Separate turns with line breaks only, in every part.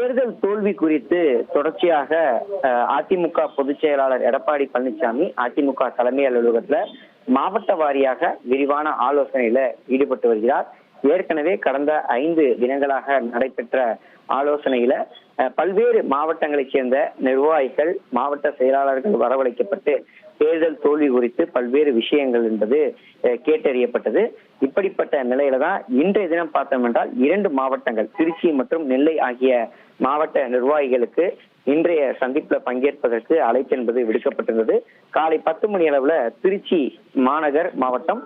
தேர்தல் தோல்வி குறித்து தொடர்ச்சியாக அதிமுக பொதுச் செயலாளர் எடப்பாடி பழனிசாமி அதிமுக தலைமை அலுவலகத்துல மாவட்ட வாரியாக விரிவான ஆலோசனையில ஈடுபட்டு வருகிறார். ஏற்கனவே கடந்த 5 தினங்களாக நடைபெற்ற ஆலோசனையில பல்வேறு மாவட்டங்களைச் சேர்ந்த நிர்வாகிகள், மாவட்ட செயலாளர்கள் வரவழைக்கப்பட்டு தேர்தல் தோல்வி குறித்து பல்வேறு விஷயங்கள் என்பது கேட்டறியப்பட்டது. இப்படிப்பட்ட நிலையில தான் இன்றைய தினம் பார்த்தோம் என்றால் 2 மாவட்டங்கள் திருச்சி மற்றும் நெல்லை ஆகிய மாவட்ட நிர்வாகிகளுக்கு இன்றைய சந்திப்புல பங்கேற்பதற்கு அழைப்பு என்பது விடுக்கப்பட்டிருந்தது. காலை 10 மணி அளவுல திருச்சி மாநகர் மாவட்டம்,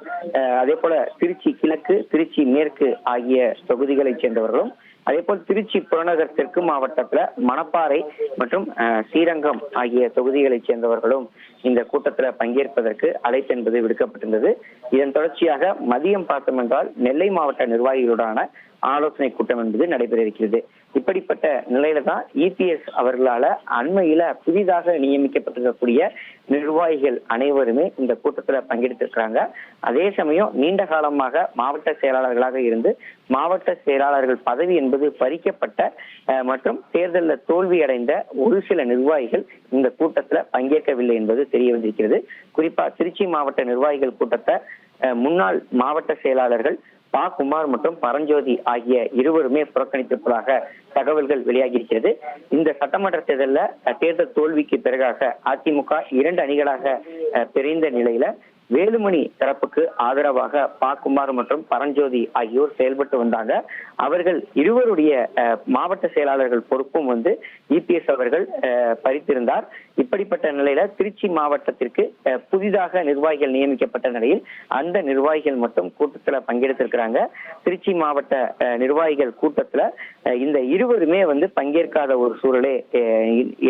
அதே போல திருச்சி கிழக்கு, திருச்சி மேற்கு ஆகிய தொகுதிகளைச் சேர்ந்தவர்களும், அதே போல் திருச்சி புறநகர் தெற்கு மாவட்டத்துல மணப்பாறை மற்றும் ஸ்ரீரங்கம் ஆகிய தொகுதிகளைச் சேர்ந்தவர்களும் இந்த கூட்டத்துல பங்கேற்பதற்கு அழைப்பு என்பது விடுக்கப்பட்டிருந்தது. இதன் தொடர்ச்சியாக மதியம் பார்த்தோம் என்றால் நெல்லை மாவட்ட நிர்வாகிகளுடான ஆலோசனை கூட்டம் என்பது நடைபெற இருக்கிறது. இப்படிப்பட்ட நிலையில தான் இபிஎஸ் அவர்களால அண்மையில புதிதாக நியமிக்கப்பட்டிருக்கக்கூடிய நிர்வாகிகள் அனைவருமே இந்த கூட்டத்துல பங்கெடுத்திருக்கிறாங்க. அதே சமயம் நீண்ட காலமாக மாவட்ட செயலாளர்களாக இருந்து மாவட்ட செயலாளர்கள் பதவி என்பது பறிக்கப்பட்ட மற்றும் தேர்தலில் தோல்வி அடைந்த ஒரு சில நிர்வாகிகள் இந்த கூட்டத்துல பங்கேற்கவில்லை என்பது தெரிய வந்திருக்கிறது. குறிப்பா திருச்சி மாவட்ட நிர்வாகிகள் கூட்டத்தை முன்னாள் மாவட்ட செயலாளர்கள் பா. குமார் மற்றும் பரஞ்சோதி ஆகிய இருவருமே புறக்கணித்திருப்பதாக தகவல்கள் வெளியாகி இருக்கிறது. இந்த சட்டமன்ற தேர்தல் தோல்விக்கு பிறகாக அதிமுக 2 அணிகளாக பிரிந்த நிலையில வேலுமணி தரப்புக்கு ஆதரவாக பா. குமார் மற்றும் பரஞ்சோதி ஆகியோர் செயல்பட்டு வந்தாங்க. அவர்கள் இருவருடைய மாவட்ட செயலாளர்கள் பொறுப்பும் இபிஎஸ் அவர்கள் பறித்திருந்தார். இப்படிப்பட்ட நிலையில திருச்சி மாவட்டத்திற்கு புதிதாக நிர்வாகிகள் நியமிக்கப்பட்ட நிலையில் அந்த நிர்வாகிகள் மட்டும் கூட்டத்துல பங்கெடுத்திருக்கிறாங்க. திருச்சி மாவட்ட நிர்வாகிகள் கூட்டத்துல இந்த இருவருமே பங்கேற்காத ஒரு சூழலே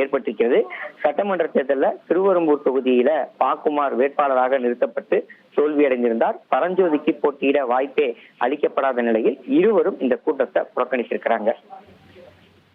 ஏற்பட்டிருக்கிறது. சட்டமன்ற தேர்தலில் திருவெரும்பூர் தொகுதியில பா. குமார் வேட்பாளராக நிறுத்தப்பட்டு தோல்வியடைந்திருந்தார். பரஞ்சோதிக்கு போட்டியிட வாய்ப்பே அளிக்கப்படாத நிலையில் இருவரும் இந்த கூட்டத்தை புறக்கணித்திருக்கிறாங்க.